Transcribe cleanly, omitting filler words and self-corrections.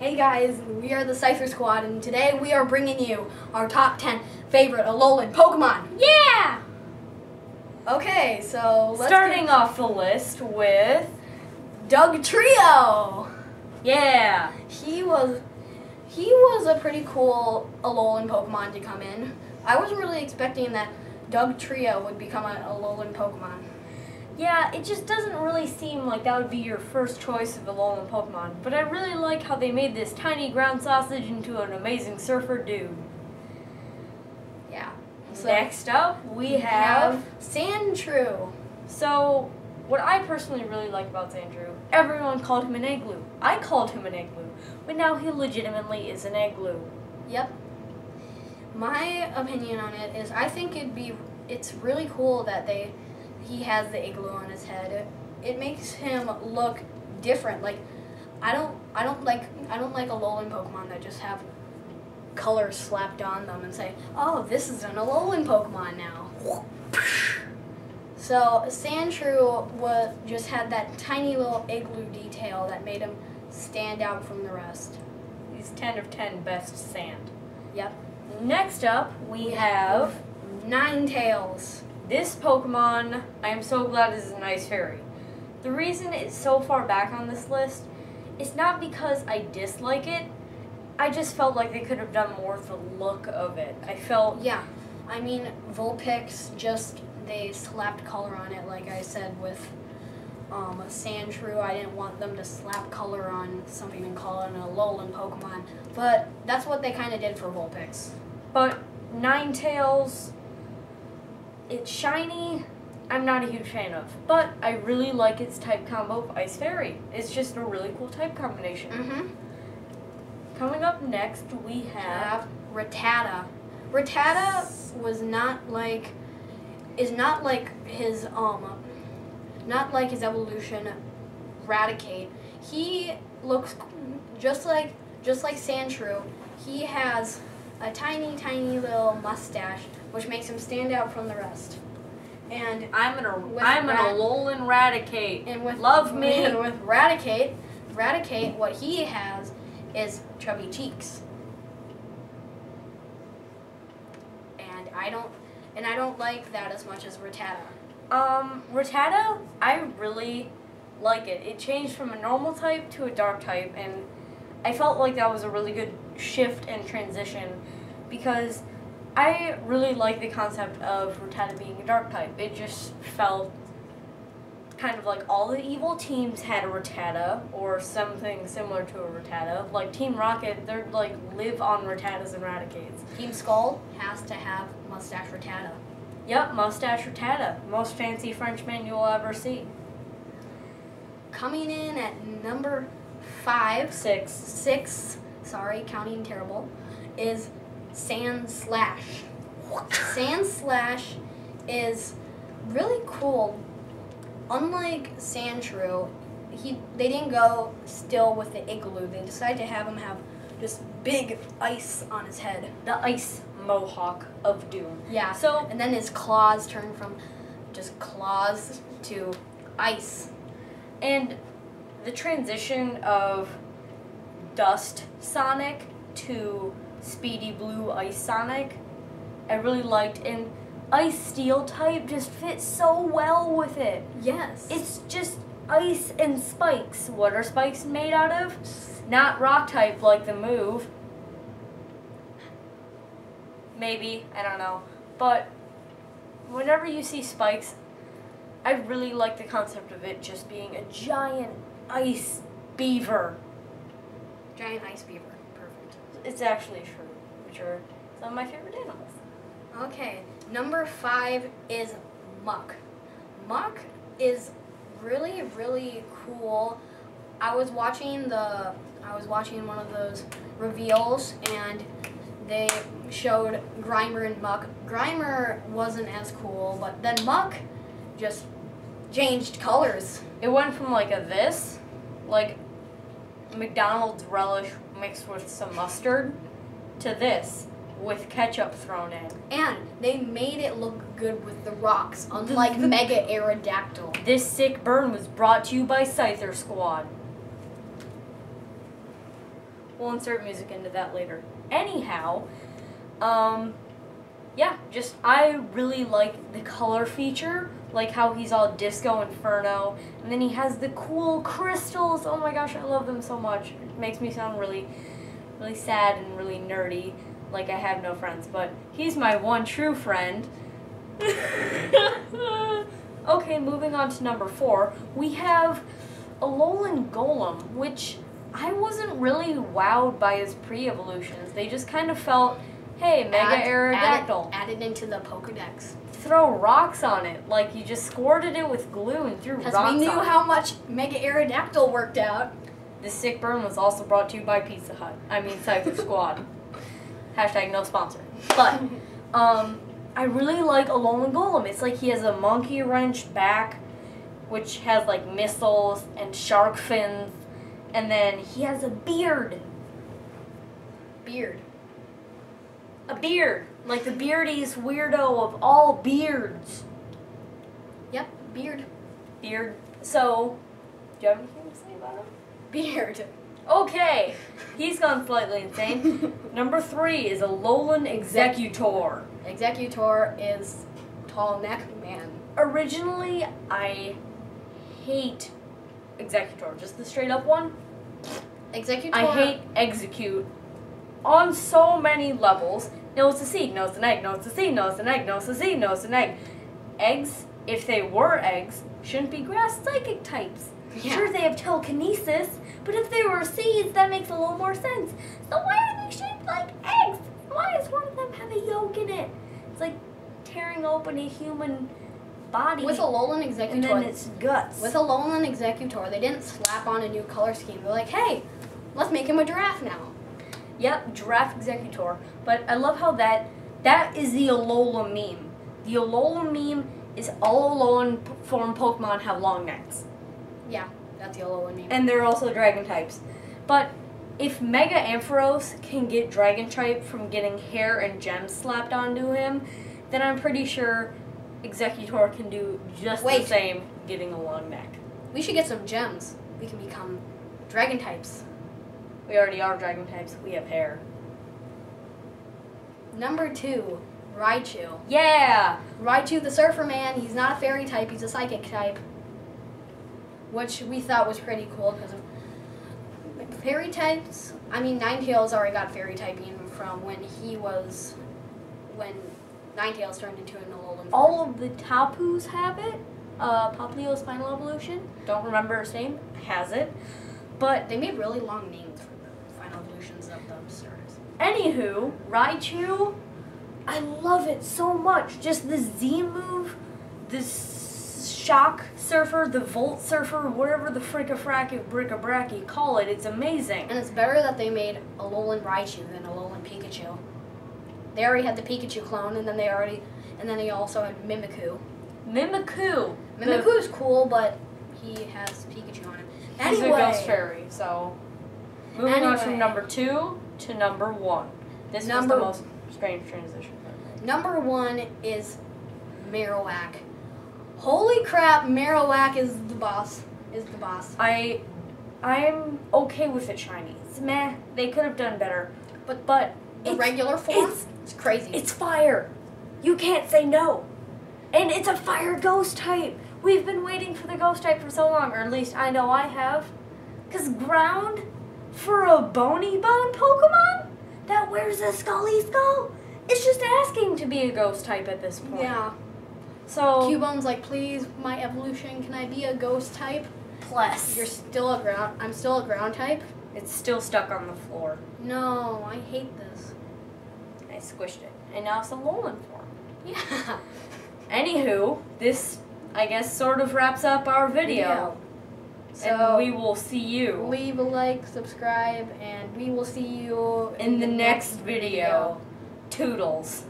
Hey guys, we are the Scyther-Squad, and today we are bringing you our top 10 favorite Alolan Pokemon. Yeah! Okay, so let's Starting off the list with... Dugtrio! Yeah! He was a pretty cool Alolan Pokemon to come in. I wasn't really expecting that Dugtrio would become an Alolan Pokemon. Yeah, it just doesn't really seem like that would be your first choice of Alolan Pokemon, but I really like how they made this tiny ground sausage into an amazing surfer dude. Yeah. So next up, we have Sandshrew. So, what I personally really like about Sandshrew, everyone called him an Igloo. I called him an Igloo, but now he legitimately is an Igloo. Yep. My opinion on it is I think it's really cool that he has the igloo on his head. It makes him look different. Like I don't like Alolan Pokemon that just have colors slapped on them and say, "Oh, this is an Alolan Pokemon now." So Sandshrew just had that tiny little igloo detail that made him stand out from the rest. He's 10 of 10 best sand. Yep. Next up, we have Ninetales. This Pokemon, I am so glad is an Ice Fairy. The reason it's so far back on this list is not because I dislike it, I just felt like they could have done more with the look of it. Yeah, I mean, Vulpix, they slapped color on it, like I said with Sandshrew. I didn't want them to slap color on something and call it an Alolan Pokemon, but that's what they kind of did for Vulpix. But Ninetales, it's shiny, I'm not a huge fan of, but I really like its type combo of Ice Fairy. It's just a really cool type combination. Mm-hmm. Coming up next, we have Rattata. Rattata is not like his evolution Raticate. He looks just like Sandshrew. He has a tiny little mustache, which makes him stand out from the rest. And I'm an Alolan Raticate. And with Love me. And with Raticate, what he has is chubby cheeks. And I don't like that as much as Rattata. Rattata, I really like it. It changed from a normal type to a dark type, and I felt like that was a really good shift and transition because I really like the concept of Rattata being a dark type. It just felt kind of like all the evil teams had a Rattata or something similar to a Rattata. Like Team Rocket, they're like live on Rattatas and Raticates. Team Skull has to have Mustache Rattata. Yep, Mustache Rattata. Most fancy Frenchman you'll ever see. Coming in at number 6, sorry, counting terrible, is Sandslash. Sandslash is really cool. Unlike Sandshrew, they didn't go still with the igloo. They decided to have him have just big ice on his head. The ice mohawk of doom. Yeah. So and then his claws turn from just claws to ice. And the transition of Dust Sonic to Speedy Blue Ice Sonic, I really liked, and Ice Steel type just fits so well with it. Yes. It's just ice and spikes. What are spikes made out of? Not rock type like the move. Maybe, I don't know. But whenever you see spikes, I really like the concept of it just being a giant ice beaver. Giant ice beaver. Perfect. It's actually true, which are some of my favorite animals. Okay, number 5 is Muck. Muck is really cool. I was watching one of those reveals, and they showed Grimer and Muck. Grimer wasn't as cool, but then Muck just changed colors. It went from like like McDonald's relish mixed with some mustard, to this with ketchup thrown in. And they made it look good with the rocks, unlike Mega Aerodactyl. This sick burn was brought to you by Scyther-Squad. We'll insert music into that later. Anyhow, yeah, just I really like the color feature, like how he's all Disco Inferno, and then he has the cool crystals. Oh my gosh, I love them so much. It makes me sound really, really sad and really nerdy, like I have no friends, but he's my one true friend. Okay, moving on to number 4, we have Alolan Golem, which I wasn't really wowed by his pre-evolutions. They just kind of felt, hey, Mega Aerodactyl. Added into the Pokedex. Throw rocks on it, like you just squirted it with glue and threw rocks on it. Because we knew how much Mega Aerodactyl worked out. This sick burn was also brought to you by Pizza Hut. I mean, Scyther-Squad. Hashtag no sponsor. But, I really like Alolan Golem. It's like he has a monkey wrench back, which has like missiles and shark fins, and then he has a beard. Beard. A beard. Like the beardiest weirdo of all beards. Yep, beard. Beard. So, do you have anything to say about him? Beard. Okay, he's gone slightly insane. Number 3 is Alolan Executor. Executor is tall neck man. Originally, I hate Executor, just the straight up one. Executor. I hate Execute on so many levels. No, it's a seed, no, it's an egg, no, it's a seed, no, it's an egg, no, it's a seed, no, it's an egg. Eggs, if they were eggs, shouldn't be grass psychic types. Yeah. Sure, they have telekinesis, but if they were seeds, that makes a little more sense. So why are they shaped like eggs? Why does one of them have a yolk in it? It's like tearing open a human body. With Alolan Executor. And then its guts. With Alolan Executor, they didn't slap on a new color scheme. They're like, hey, let's make him a giraffe now. Yep, Giraffe Executor. But I love how that is the Alola meme. The Alola meme is all Alolan form Pokemon have long necks. Yeah, that's the Alolan meme. And they're also dragon types. But if Mega Ampharos can get dragon type from getting hair and gems slapped onto him, then I'm pretty sure Executor can do just the same getting a long neck. We should get some gems. We can become dragon types. We already are dragon types. We have hair. Number 2, Raichu. Yeah! Raichu the Surfer Man. He's not a fairy type. He's a psychic type. Which we thought was pretty cool because of fairy types. I mean, Ninetales already got fairy typing from when Ninetales turned into an Alolan. All of the Tapus have it. Poplio's Final Evolution, don't remember his name, has it. But they made really long names for the Final Evolutions of the starters. Anywho, Raichu, I love it so much. Just the Z move, the Shock Surfer, the Volt Surfer, whatever the fricka-fracky call it, it's amazing. And it's better that they made Alolan Raichu than Alolan Pikachu. They already had the Pikachu clone, and then they also had Mimikyu. Mimikyu is cool, but he has Pikachu on him. He's a ghost fairy, so moving on from number 2 to number 1. This was the most strange transition. Number 1 is Marowak. Holy crap, Marowak is the boss. I'm okay with it shiny. It's meh. They could have done better. But the regular form, it's crazy. It's fire. You can't say no. And it's a fire ghost type. We've been waiting for the ghost type for so long, or at least I know I have. Because ground for a bony bone Pokemon that wears a scully skull, it's just asking to be a ghost type at this point. Yeah. So Cubone's like, please, my evolution, can I be a ghost type? Plus. I'm still a ground type? It's still stuck on the floor. No, I hate this. I squished it. And now it's a Alolan form. Yeah. Anywho, this, I guess, sort of wraps up our video. So and we will see you. Leave a like, subscribe, and we will see you in the next video. Toodles.